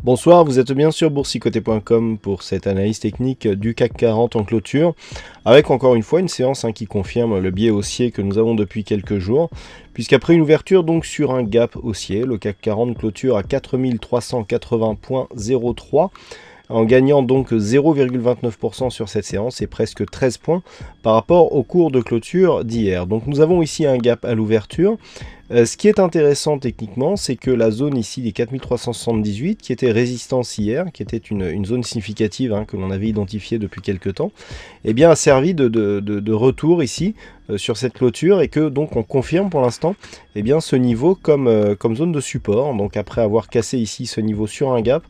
Bonsoir, vous êtes bien sur boursicoté.com pour cette analyse technique du CAC 40 en clôture, avec encore une fois une séance qui confirme le biais haussier que nous avons depuis quelques jours, puisqu'après une ouverture donc sur un gap haussier, le CAC 40 clôture à 4380.03, en gagnant donc 0,29% sur cette séance et presque 13 points par rapport au cours de clôture d'hier. Donc nous avons ici un gap à l'ouverture. Ce qui est intéressant techniquement, c'est que la zone ici des 4378, qui était résistance hier, qui était une zone significative que l'on avait identifiée depuis quelques temps, eh bien, a servi de retour ici sur cette clôture et que donc on confirme pour l'instant ce niveau comme zone de support. Donc après avoir cassé ici ce niveau sur un gap,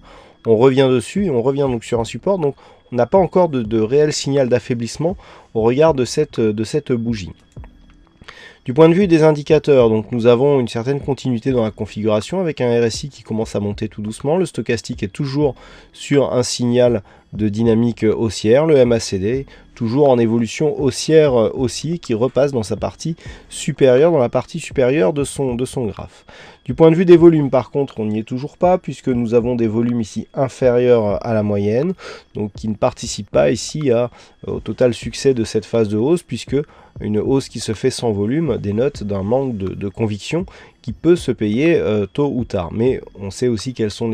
on revient dessus et on revient donc sur un support. Donc on n'a pas encore de réel signal d'affaiblissement au regard de cette bougie. Du point de vue des indicateurs, donc nous avons une certaine continuité dans la configuration avec un RSI qui commence à monter tout doucement. Le stochastique est toujours sur un signal de dynamique haussière, le MACD toujours en évolution haussière aussi, qui repasse dans sa partie supérieure, dans la partie supérieure de son graphe. Du point de vue des volumes, par contre, on n'y est toujours pas, puisque nous avons des volumes ici inférieurs à la moyenne, donc qui ne participent pas ici au total succès de cette phase de hausse, puisque une hausse qui se fait sans volume dénote d'un manque de conviction qui peut se payer tôt ou tard. Mais on sait aussi quelles sont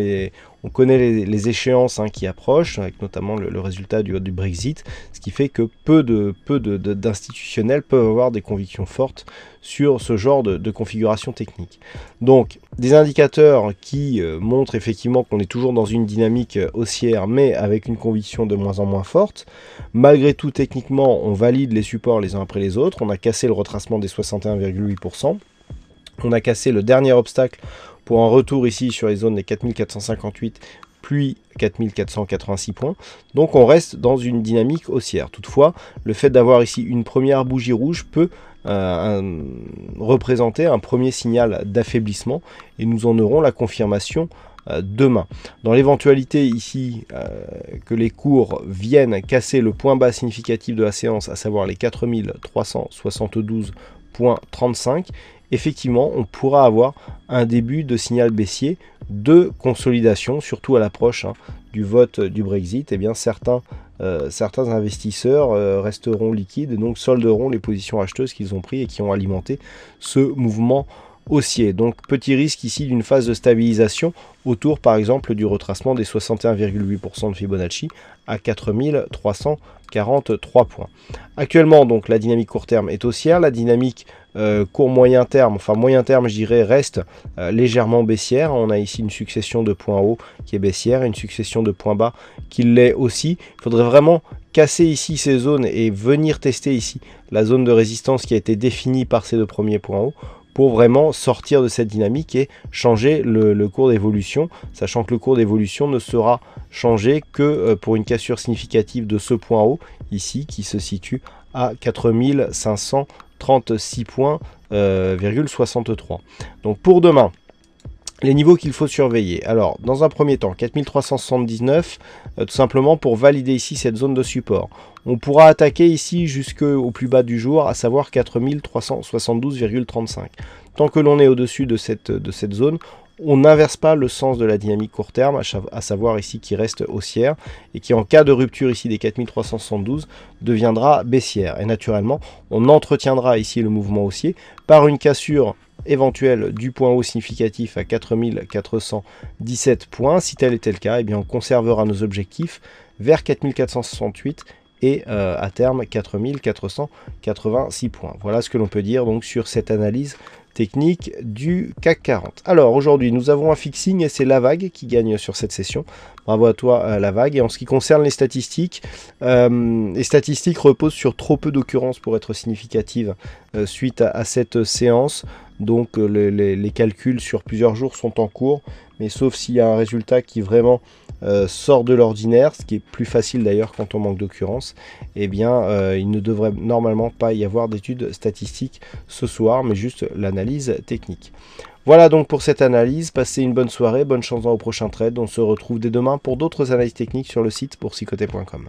on connaît les échéances qui approchent, avec notamment le résultat du Brexit, ce qui fait que peu d'institutionnels peuvent avoir des convictions fortes sur ce genre de configuration technique. Donc, des indicateurs qui montrent effectivement qu'on est toujours dans une dynamique haussière, mais avec une conviction de moins en moins forte. Malgré tout, techniquement, on valide les supports les uns après les autres. On a cassé le retracement des 61,8%. On a cassé le dernier obstacle pour un retour ici sur les zones des 4458 puis 4486 points. Donc on reste dans une dynamique haussière. Toutefois, le fait d'avoir ici une première bougie rouge peut représenter un premier signal d'affaiblissement et nous en aurons la confirmation demain. Dans l'éventualité ici que les cours viennent casser le point bas significatif de la séance, à savoir les 4372,35, effectivement, on pourra avoir un début de signal baissier de consolidation, surtout à l'approche du vote du Brexit. Eh bien, certains investisseurs resteront liquides et donc solderont les positions acheteuses qu'ils ont prises et qui ont alimenté ce mouvement haussier. Donc, petit risque ici d'une phase de stabilisation autour, par exemple, du retracement des 61,8% de Fibonacci à 4343 points. Actuellement, donc, la dynamique court terme est haussière. La dynamique court moyen terme, enfin moyen terme, je dirais, reste légèrement baissière. On a ici une succession de points hauts qui est baissière et une succession de points bas qui l'est aussi. Il faudrait vraiment casser ici ces zones et venir tester ici la zone de résistance qui a été définie par ces deux premiers points hauts, pour vraiment sortir de cette dynamique et changer le cours d'évolution, sachant que le cours d'évolution ne sera changé que pour une cassure significative de ce point haut, ici, qui se situe à 4536 points, 63. Donc pour demain, les niveaux qu'il faut surveiller. Alors, dans un premier temps, 4379, tout simplement pour valider ici cette zone de support. On pourra attaquer ici jusqu'au plus bas du jour, à savoir 4372,35. Tant que l'on est au-dessus de cette zone, on n'inverse pas le sens de la dynamique court terme, à savoir ici qui reste haussière, et qui en cas de rupture ici des 4372 deviendra baissière. Et naturellement, on entretiendra ici le mouvement haussier par une cassure éventuelle du point haut significatif à 4417 points. Si tel était le cas, eh bien on conservera nos objectifs vers 4468 et à terme 4486 points. Voilà ce que l'on peut dire donc sur cette analyse technique du CAC 40. Alors aujourd'hui nous avons un fixing et c'est la vague qui gagne sur cette session. Bravo à toi la vague. Et en ce qui concerne les statistiques reposent sur trop peu d'occurrences pour être significatives suite à cette séance. Donc les calculs sur plusieurs jours sont en cours, mais sauf s'il y a un résultat qui vraiment sort de l'ordinaire, ce qui est plus facile d'ailleurs quand on manque d'occurrences, eh bien il ne devrait normalement pas y avoir d'études statistiques ce soir, mais juste l'analyse technique. Voilà donc pour cette analyse, passez une bonne soirée, bonne chance dans vos prochains trades, on se retrouve dès demain pour d'autres analyses techniques sur le site boursicoté.com.